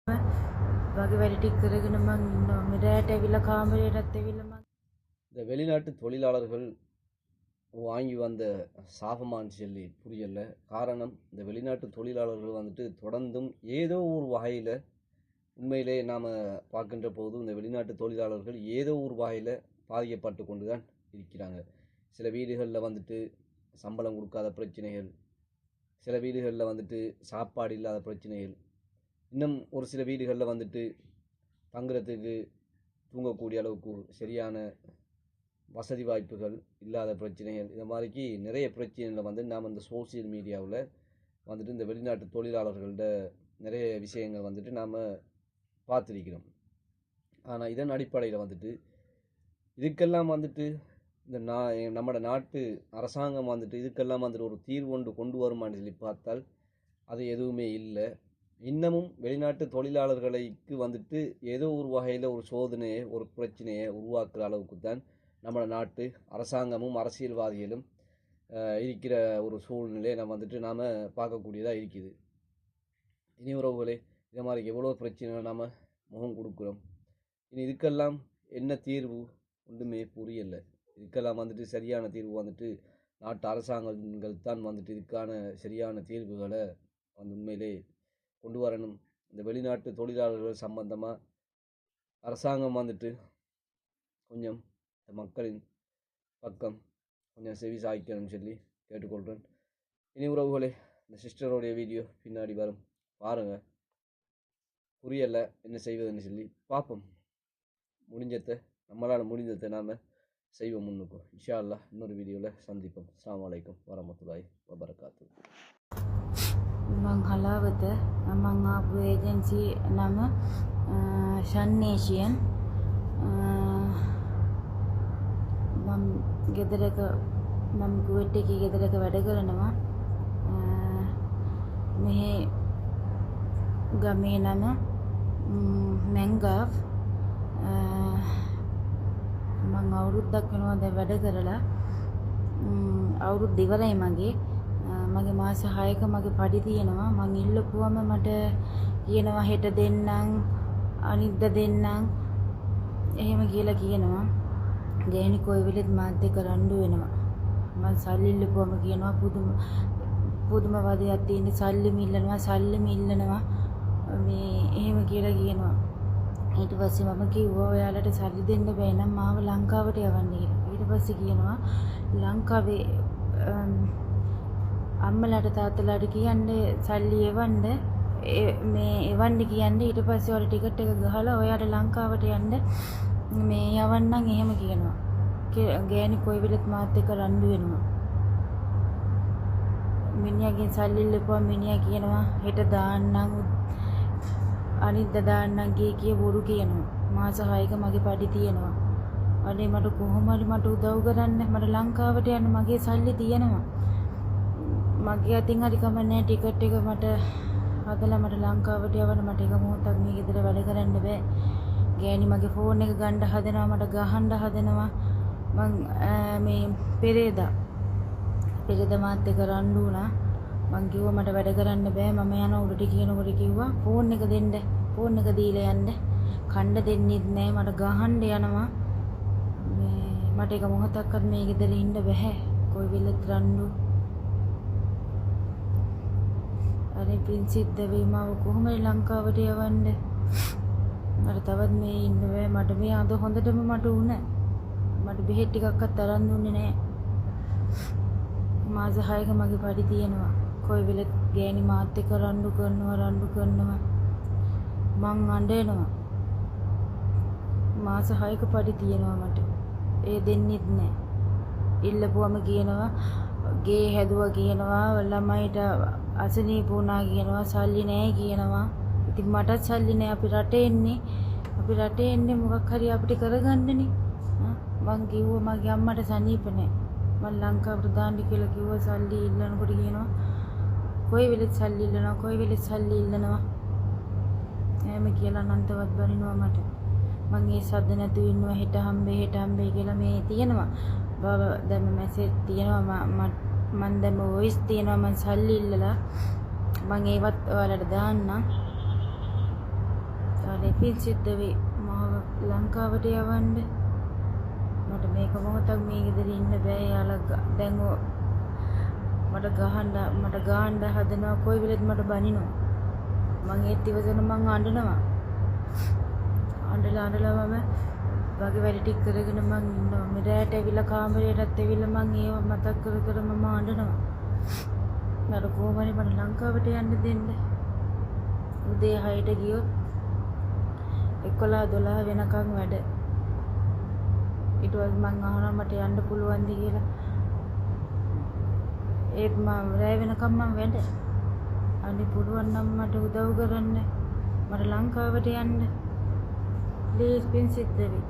වගේ වැඩ ටික කරගෙන මං ඉන්නවා. මෙරට ඇවිල්ලා කාමරයටත් ඇවිල්ලා මං இந்த வெளிநாட்டு தொழிலாளர்கள் வாங்கி வந்த சாபமான்னு சொல்லி புரியல. காரணம் இந்த வெளிநாட்டு தொழிலாளர்கள் வந்துட்டு தொடர்ந்தும் ஏதோ ஒரு வகையில் உண்மையிலே நாம் பார்க்கின்ற போது இந்த வெளிநாட்டு தொழிலாளர்கள் ஏதோ ஒரு வகையில் பாதிக்கப்பட்டு கொண்டு தான் இருக்கிறாங்க. சில வீடுகளில் வந்துட்டு சம்பளம் கொடுக்காத பிரச்சனைகள், சில வீடுகளில் வந்துட்டு சாப்பாடு இல்லாத பிரச்சனைகள், இன்னும் ஒரு சில வீடுகளில் வந்துட்டு தங்குறதுக்கு தூங்கக்கூடிய அளவுக்கு சரியான வசதி வாய்ப்புகள் இல்லாத பிரச்சனைகள், இந்த மாதிரிக்கு நிறைய பிரச்சனைகளை வந்து நாம் இந்த சோசியல் மீடியாவில் வந்துட்டு இந்த வெளிநாட்டு தொழிலாளர்கள்ட நிறைய விஷயங்கள் வந்துட்டு நாம் பார்த்துருக்கிறோம். ஆனால் இதன் அடிப்படையில் வந்துட்டு இதுக்கெல்லாம் வந்துட்டு இந்த நம்மளோட நாட்டு அரசாங்கம் வந்துட்டு இதுக்கெல்லாம் வந்துட்டு ஒரு தீர்வு கொண்டு வருமானு சொல்லி பார்த்தால் அது எதுவுமே இல்லை. இன்னமும் வெளிநாட்டு தொழிலாளர்களுக்கு வந்துட்டு ஏதோ ஒரு வகையில் ஒரு சோதனையை ஒரு பிரச்சனையை உருவாக்குற அளவுக்கு தான் நம்ம நாட்டு அரசாங்கமும் அரசியல்வாதிகளும் இருக்கிற ஒரு சூழ்நிலையை நம்ம வந்துட்டு நாம் பார்க்கக்கூடியதாக இருக்குது. இனி உறவுகளே, இதை மாதிரி எவ்வளோ பிரச்சனை நாம் முகம் கொடுக்குறோம். இனி இதுக்கெல்லாம் என்ன தீர்வு ஒன்றுமே புரியலை. இதுக்கெல்லாம் வந்துட்டு சரியான தீர்வு வந்துட்டு நாட்டு அரசாங்கங்கள் தான் வந்துட்டு இதுக்கான சரியான தீர்வுகளை வந்து உண்மையிலே கொண்டு வரணும். இந்த வெளிநாட்டு தொழிலாளர்கள் சம்பந்தமாக அரசாங்கம் வந்துட்டு கொஞ்சம் இந்த மக்களின் பக்கம் கொஞ்சம் செவி சாய்க்கணும்னு சொல்லி கேட்டுக்கொள்கிறேன். இனி உறவுகளே, இந்த சிஸ்டருடைய வீடியோ பின்னாடி வரும், பாருங்கள். புரியலை என்ன செய்வதுன்னு சொல்லி பார்ப்போம். நம்மளால் முடிஞ்சதை நாம் செய்வோம் முன்னுக்கும். இன்ஷா அல்லாஹ் இன்னொரு வீடியோவில் சந்திப்போம். அஸ்ஸலாமு அலைக்கும் வரஹ்மத்துல்லாஹி வபரகாத்துஹு. මං හලාවත මං ආපු ඒජන්සි නම ෂන්නේෂියන්. මම ගෙදරක මම කුවේට් එකේ ගෙදරක වැඩ කරනවා. මෙහි ගමේ නම මැංගාව්. මං අවුරුද්දක් වෙනවා දැන් වැඩ කරලා. අවුරුද්ද ඉවරයි මගේ. මගේ මාස 6ක මගේ පඩි තියෙනවා. මං ඉල්ලපුවම මට කියනවා හෙට දෙන්නම්, අනිද්දා දෙන්නම්, එහෙම කියලා කියනවා. ගෑණි කොයි වෙලෙත් මාත් එක්ක රණ්ඩු වෙනවා. මං සල්ලි ඉල්ලපුවම කියනවා පුදුම වදයක් තියෙන, සල්ලිම ඉල්ලනවා මේ එහෙම කියලා කියනවා. ඊට පස්සේ මම කිව්වා ඔයාලට සල්ලි දෙන්න බෑ නම් මාව ලංකාවට යවන්න කියලා. ඊට පස්සේ කියනවා ලංකාවේ අම්මලාට තාත්තලාට කියන්නේ සල්ලි එවන්න මේ එවන්න කියන්නේ. ඊට පස්සේ ඔයාලා ටිකට් එක ගහලා ඔයාලා ලංකාවට යන්න මේ යවන්නම් එහෙම කියනවා. ගෑණි කොයි වෙලෙත් මාත් එක්ක රණ්ඩු වෙනවා. මිනිහගෙන් සල්ලි ඉල්ලපුවා මිනිහා කියනවා හෙට දාන්නම්, අනිද්දා දාන්නම් කිය බොරු කියනවා. මාස 6ක මගේ පඩි තියෙනවා. අනේ මට කොහොම හරි මට උදව් කරන්න, මට ලංකාවට යන්න මගේ සල්ලි තියෙනවා. මගේ අතින් හරි කමන්නේ ටිකට් එක මට හදලා මට ලංකාවට යවන්න. මට එක මොහොතක් මේ ගෙදර වැඩ කරන්න බෑ. ගෑණි මගේ ෆෝන් එක ගන්න හදනවා, මට ගහන්න හදනවා. මං මේ පෙරේදා මාත් එක්ක රණ්ඩු වුණා. මං කිව්වා මට වැඩ කරන්න බෑ, මම යනවා උඩට කියනකොට කිව්වා ෆෝන් එක දෙන්න, ෆෝන් එක දීලා යන්න. කණ්ඩ දෙන්නෙත් නෑ, මට ගහන්න යනවා. මේ මට එක මොහොතක්වත් මේ ගෙදර ඉන්න බෑ. කොයි වෙලෙත් රණ්ඩු. අනේ ප්‍රින්සිප් දෙවි මාව කොහොමද ලංකාවට යවන්න? මට තවත් මේ ඉන්න බෑ. මට මේ අද හොඳටම මට උණ. මට බෙහෙත් ටිකක්වත් අරන් දුන්නේ නෑ. මාස 6ක මගේ පඩි තියෙනවා. කොයි වෙලෙත් ගෑණි මාත් එක්ක රණ්ඩු කරනවා. මං අඬනවා. මාස 6ක පඩි තියෙනවා මට. ඒ දෙන්නෙත් නෑ. ඉල්ලපුවම කියනවා ගේ හැදුවා කියනවා, ළමයිට අසනීප වුණා කියනවා, සල්ලි නෑ කියනවා. ඉතින් මටත් සල්ලි නෑ. අපි රටේ එන්නේ මොකක් හරි අපිට කරගන්නනේ. මං කිව්වා මගේ අම්මට සනීප නෑ, මං ලංකාවට දාන්න කියලා කිව්වා. සල්ලි ඉල්ලනකොට කියනවා කොයි වෙලෙත් සල්ලි ඉල්ලනවා. එහෙම කියලා අනන්තවත් බනිනවා මට. මං ඒ සද්ද නැතුව ඉන්නවා. හෙට හම්බේ කියලා මේ තියෙනවා. දැන් මැසේජ් තියෙනවා. මං දැන් වොයිස් තියෙනවා. මං සල්ලි ඉල්ලලා මං ඒවත් ඔයාලට දාන්නම්. අනේ පින් සිද්ධ වෙයි මාව ලංකාවට යවන්න. මට මේක මොහොතක් මේ ගෙදර ඉන්න බෑ. යාළුවා දැන් මට ගහන්න හදනවා. කොයි වෙලෙත් මට බනිනවා. මං ඒත් ඉවසන මං අඬනවා. අඬලා මම වගේ වැඩ ටික කරගෙන මං ඉන්නවා. මේ රැට ඇවිල්ලා කාමරේටත් ඇවිල්ලා මං ඒව මතක් කර මම අඬනවා. මට කොහොම හරි මට ලංකාවට යන්න දෙන්න. උදේ 6ට ගියොත් 11 වෙනකන් වැඩ. ඊට පස්සේ මං අහනවා මට යන්න පුළුවන්ද කියලා. ඒත් මම රැ වෙනකම් මම වැඩ. අනේ පුළුවන් නම් මට උදව් කරන්න. මට ලංකාවට යන්න. ප්ලීස් පින් සිද්ධ වෙයි.